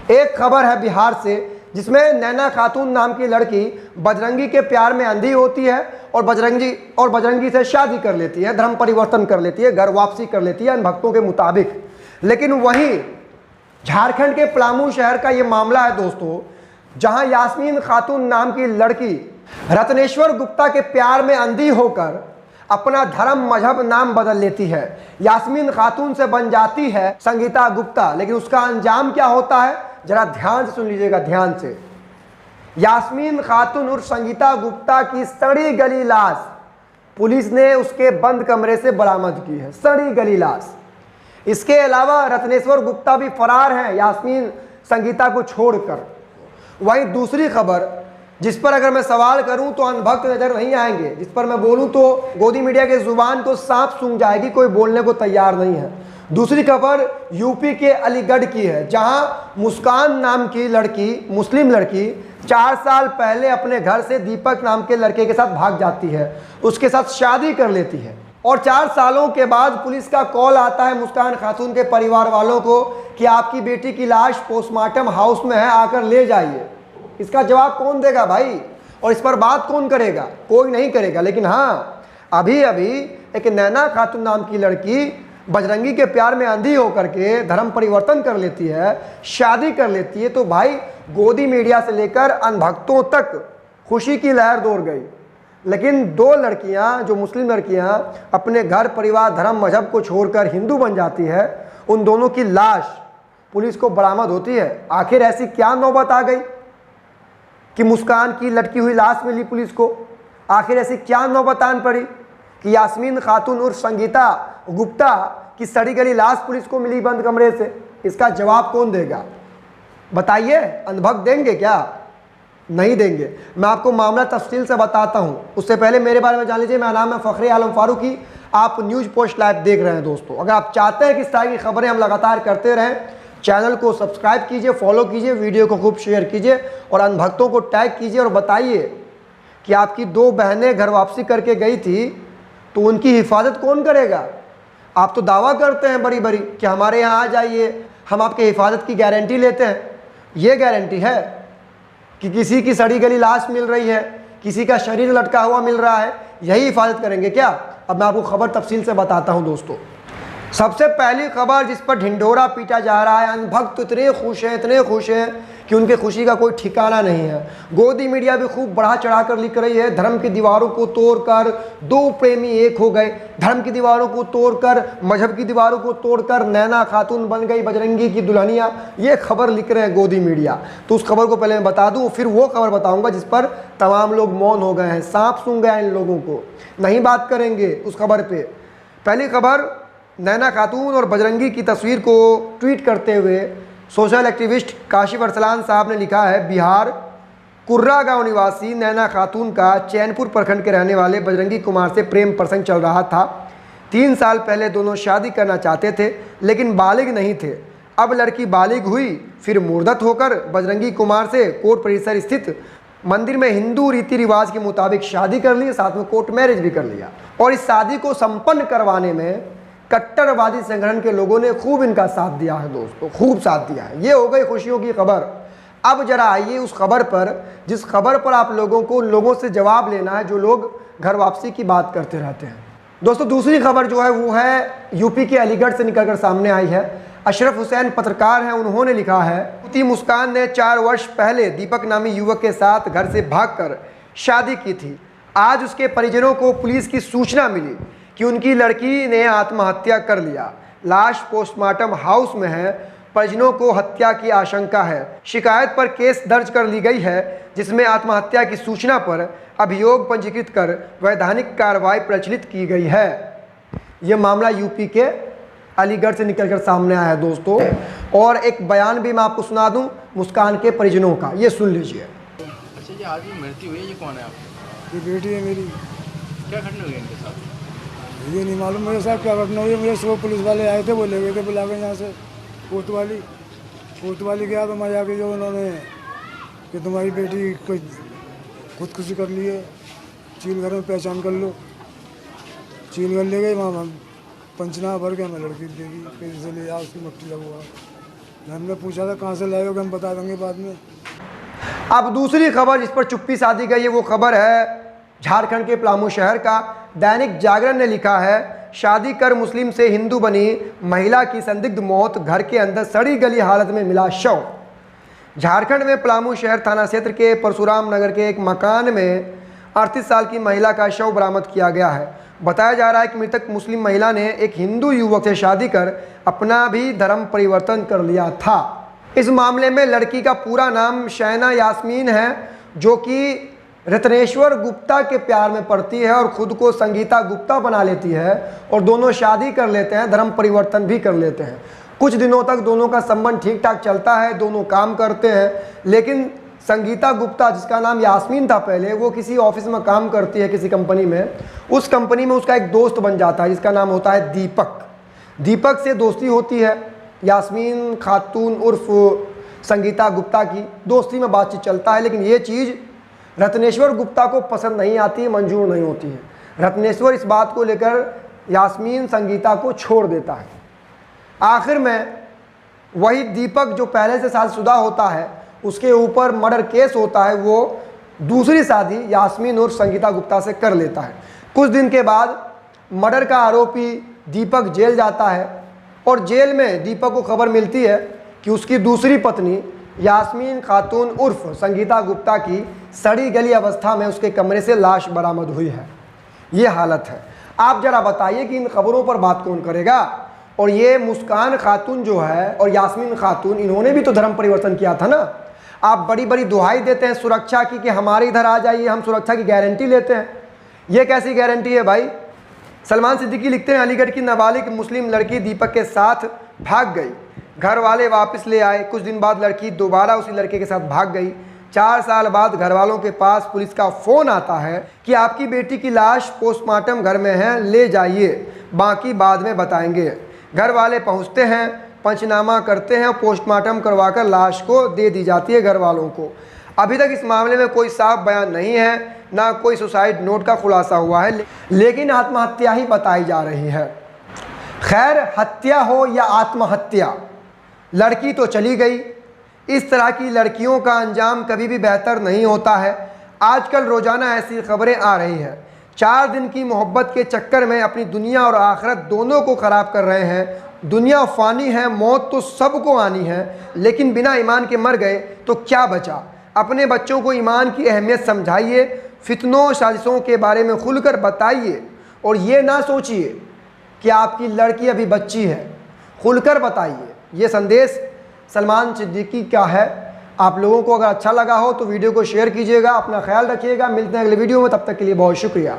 एक खबर है बिहार से, जिसमें नैना खातून नाम की लड़की बजरंगी के प्यार में अंधी होती है और बजरंगी से शादी कर लेती है, धर्म परिवर्तन कर लेती है, घर वापसी कर लेती है भक्तों के मुताबिक। लेकिन वहीं झारखंड के पलामू शहर का ये मामला है दोस्तों, जहां यास्मीन खातून नाम की लड़की रत्नेश्वर गुप्ता के प्यार में अंधी होकर अपना धर्म मजहब नाम बदल लेती है। यास्मीन खातून से बन जाती है संगीता गुप्ता। लेकिन उसका अंजाम क्या होता है, जरा ध्यान से सुन लीजिएगा, ध्यान से। यास्मीन खातून और संगीता गुप्ता की सड़ी गली लाश पुलिस ने उसके बंद कमरे से बरामद की है, सड़ी गली लाश। इसके अलावा रत्नेश्वर गुप्ता भी फरार हैं यास्मीन संगीता को छोड़कर। वहीं दूसरी खबर जिस पर अगर मैं सवाल करूं तो अनभक्त नजर नहीं आएंगे, जिस पर मैं बोलूं तो गोदी मीडिया के जुबान को सांप सूंघ जाएगी, कोई बोलने को तैयार नहीं है। दूसरी खबर यूपी के अलीगढ़ की है, जहां मुस्कान नाम की लड़की, मुस्लिम लड़की 4 साल पहले अपने घर से दीपक नाम के लड़के के साथ भाग जाती है, उसके साथ शादी कर लेती है और 4 सालों के बाद पुलिस का कॉल आता है मुस्कान खातून के परिवार वालों को कि आपकी बेटी की लाश पोस्टमार्टम हाउस में है, आकर ले जाइए। इसका जवाब कौन देगा भाई, और इस पर बात कौन करेगा? कोई नहीं करेगा। लेकिन हाँ, अभी अभी एक नैना खातून नाम की लड़की बजरंगी के प्यार में अंधी होकर के धर्म परिवर्तन कर लेती है, शादी कर लेती है, तो भाई गोदी मीडिया से लेकर अनभक्तों तक खुशी की लहर दौड़ गई। लेकिन 2 लड़कियां, जो मुस्लिम लड़कियां अपने घर परिवार धर्म मजहब को छोड़कर हिंदू बन जाती है, उन दोनों की लाश पुलिस को बरामद होती है। आखिर ऐसी क्या नौबत आ गई कि मुस्कान की लटकी हुई लाश मिली पुलिस को? आखिर ऐसी क्या नौबत आन पड़ी कि यास्मीन खातून और संगीता गुप्ता की सड़ी गली लाश पुलिस को मिली बंद कमरे से? इसका जवाब कौन देगा बताइए? अनुभव देंगे क्या? नहीं देंगे। मैं आपको मामला तफसील से बताता हूं, उससे पहले मेरे बारे में जान लीजिए। मेरा नाम है फखरी आलम फारूकी, आप न्यूज़ पोस्ट लाइव देख रहे हैं दोस्तों। अगर आप चाहते हैं कि इस तरह की खबरें हम लगातार करते रहें, चैनल को सब्सक्राइब कीजिए, फॉलो कीजिए, वीडियो को खूब शेयर कीजिए और अनभक्तों को टैग कीजिए और बताइए कि आपकी 2 बहनें घर वापसी करके गई थी, तो उनकी हिफाजत कौन करेगा? आप तो दावा करते हैं बड़ी बड़ी कि हमारे यहाँ आ जाइए, हम आपके हिफाजत की गारंटी लेते हैं। ये गारंटी है कि किसी की सड़ी गली लाश मिल रही है, किसी का शरीर लटका हुआ मिल रहा है, यही हिफाजत करेंगे क्या? अब मैं आपको खबर तफसील से बताता हूँ दोस्तों। सबसे पहली खबर जिस पर ढिंढोरा पीटा जा रहा है, अनभक्त इतने खुश हैं कि उनके खुशी का कोई ठिकाना नहीं है। गोदी मीडिया भी खूब बढ़ा चढ़ा कर लिख रही है, धर्म की दीवारों को तोड़कर 2 प्रेमी एक हो गए, धर्म की दीवारों को तोड़कर, मजहब की दीवारों को तोड़कर नैना खातून बन गई बजरंगी की दुल्हनिया। ये खबर लिख रहे हैं गोदी मीडिया। तो उस खबर को पहले मैं बता दूँ, फिर वो खबर बताऊँगा जिस पर तमाम लोग मौन हो गए हैं, सांप सूंघ गया इन लोगों को, नहीं बात करेंगे उस खबर पर। पहली खबर, नैना खातून और बजरंगी की तस्वीर को ट्वीट करते हुए सोशल एक्टिविस्ट काशिफ अरसलान साहब ने लिखा है, बिहार कुर्रा गांव निवासी नैना खातून का चैनपुर प्रखंड के रहने वाले बजरंगी कुमार से प्रेम प्रसंग चल रहा था। 3 साल पहले दोनों शादी करना चाहते थे, लेकिन बालिग नहीं थे। अब लड़की बालिग हुई, फिर मुर्दत होकर बजरंगी कुमार से कोर्ट परिसर स्थित मंदिर में हिंदू रीति रिवाज के मुताबिक शादी कर ली, साथ में कोर्ट मैरिज भी कर लिया। और इस शादी को संपन्न करवाने में कट्टरवादी संगठन के लोगों ने खूब इनका साथ दिया है दोस्तों, खूब साथ दिया है। ये हो गई खुशियों की खबर। अब जरा आइए उस खबर पर, जिस खबर पर आप लोगों को उन लोगों से जवाब लेना है जो लोग घर वापसी की बात करते रहते हैं। दोस्तों दूसरी खबर जो है वो है यूपी के अलीगढ़ से निकलकर सामने आई है। अशरफ हुसैन पत्रकार हैं, उन्होंने लिखा है, पुती मुस्कान ने 4 वर्ष पहले दीपक नामी युवक के साथ घर से भागकर शादी की थी। आज उसके परिजनों को पुलिस की सूचना मिली कि उनकी लड़की ने आत्महत्या कर लिया। लाश पोस्टमार्टम हाउस में है, परिजनों को हत्या की आशंका है। शिकायत पर केस दर्ज कर ली गई है, जिसमें आत्महत्या की सूचना पर अभियोग पंजीकृत कर वैधानिक कार्रवाई प्रचलित की गई है। ये मामला यूपी के अलीगढ़ से निकलकर सामने आया है दोस्तों। और एक बयान भी मैं आपको सुना दूं मुस्कान के परिजनों का, ये सुन लीजिए। अच्छा, ये आज भी मृत्यु हुई है, ये कौन है आपकी? ये बेटी है मेरी। क्या घटना हुई इनके साथ? ये नहीं मालूम मेरे साथ क्या घटना हुई है। मुझे सुबह पुलिस वाले आए थे, वो ले गए थे बुला के यहाँ से कोतवाली गया तो मैं जाके जो उन्होंने कि तुम्हारी बेटी कोई खुदकुशी कर ली है, चील घर में पहचान कर लो। चील घर ले गए, वहाँ पंचनामा भर के हमें लड़की दे दी, कैसे ले आओ, उसकी मट्टी लगवा हमने पूछा था कहाँ से लाए हो, हम बता देंगे बाद में। अब दूसरी खबर जिस पर चुप्पी साधी गई है वो खबर है झारखंड के पलामू शहर का। दैनिक जागरण ने लिखा है, शादी कर मुस्लिम से हिंदू बनी महिला की संदिग्ध मौत, घर के अंदर सड़ी गली हालत में मिला शव। झारखंड में पलामू शहर थाना क्षेत्र के परशुराम नगर के एक मकान में 38 साल की महिला का शव बरामद किया गया है। बताया जा रहा है कि मृतक मुस्लिम महिला ने एक हिंदू युवक से शादी कर अपना भी धर्म परिवर्तन कर लिया था। इस मामले में लड़की का पूरा नाम शैना यास्मीन है, जो कि रत्नेश्वर गुप्ता के प्यार में पड़ती है और खुद को संगीता गुप्ता बना लेती है और दोनों शादी कर लेते हैं, धर्म परिवर्तन भी कर लेते हैं। कुछ दिनों तक दोनों का संबंध ठीक ठाक चलता है, दोनों काम करते हैं, लेकिन संगीता गुप्ता जिसका नाम यास्मीन था पहले, वो किसी ऑफिस में काम करती है किसी कंपनी में। उस कंपनी में उसका एक दोस्त बन जाता है जिसका नाम होता है दीपक। दीपक से दोस्ती होती है यास्मीन खातून उर्फ संगीता गुप्ता की, दोस्ती में बातचीत चलता है, लेकिन ये चीज़ रत्नेश्वर गुप्ता को पसंद नहीं आती है, मंजूर नहीं होती है। रत्नेश्वर इस बात को लेकर यास्मीन संगीता को छोड़ देता है। आखिर में वही दीपक जो पहले से शादीशुदा होता है, उसके ऊपर मर्डर केस होता है, वो दूसरी शादी यास्मीन और संगीता गुप्ता से कर लेता है। कुछ दिन के बाद मर्डर का आरोपी दीपक जेल जाता है और जेल में दीपक को खबर मिलती है कि उसकी दूसरी पत्नी यास्मीन खातून उर्फ संगीता गुप्ता की सड़ी गली अवस्था में उसके कमरे से लाश बरामद हुई है। ये हालत है। आप जरा बताइए कि इन खबरों पर बात कौन करेगा। और ये मुस्कान खातून जो है और यास्मीन खातून, इन्होंने भी तो धर्म परिवर्तन किया था ना। आप बड़ी बड़ी दुहाई देते हैं सुरक्षा की कि हमारे इधर आ जाइए, हम सुरक्षा की गारंटी लेते हैं। ये कैसी गारंटी है भाई। सलमान सिद्दीकी लिखते हैं, अलीगढ़ की नाबालिग मुस्लिम लड़की दीपक के साथ भाग गई, घर वाले वापस ले आए। कुछ दिन बाद लड़की दोबारा उसी लड़के के साथ भाग गई। 4 साल बाद घर वालों के पास पुलिस का फ़ोन आता है कि आपकी बेटी की लाश पोस्टमार्टम घर में है, ले जाइए, बाकी बाद में बताएंगे। घर वाले पहुंचते हैं, पंचनामा करते हैं, पोस्टमार्टम करवाकर लाश को दे दी जाती है घर वालों को। अभी तक इस मामले में कोई साफ बयान नहीं है, ना कोई सुसाइड नोट का खुलासा हुआ है, लेकिन आत्महत्या ही बताई जा रही है। खैर, हत्या हो या आत्महत्या, लड़की तो चली गई। इस तरह की लड़कियों का अंजाम कभी भी बेहतर नहीं होता है। आजकल रोज़ाना ऐसी खबरें आ रही हैं। 4 दिन की मोहब्बत के चक्कर में अपनी दुनिया और आखिरत दोनों को ख़राब कर रहे हैं। दुनिया फ़ानी है, मौत तो सबको आनी है, लेकिन बिना ईमान के मर गए तो क्या बचा। अपने बच्चों को ईमान की अहमियत समझाइए, फितनों साजिशों के बारे में खुलकर बताइए, और ये ना सोचिए कि आपकी लड़की अभी बच्ची है, खुलकर बताइए। ये संदेश सलमान सिद्दीकी का है। आप लोगों को अगर अच्छा लगा हो तो वीडियो को शेयर कीजिएगा। अपना ख्याल रखिएगा। मिलते हैं अगले वीडियो में, तब तक के लिए बहुत शुक्रिया।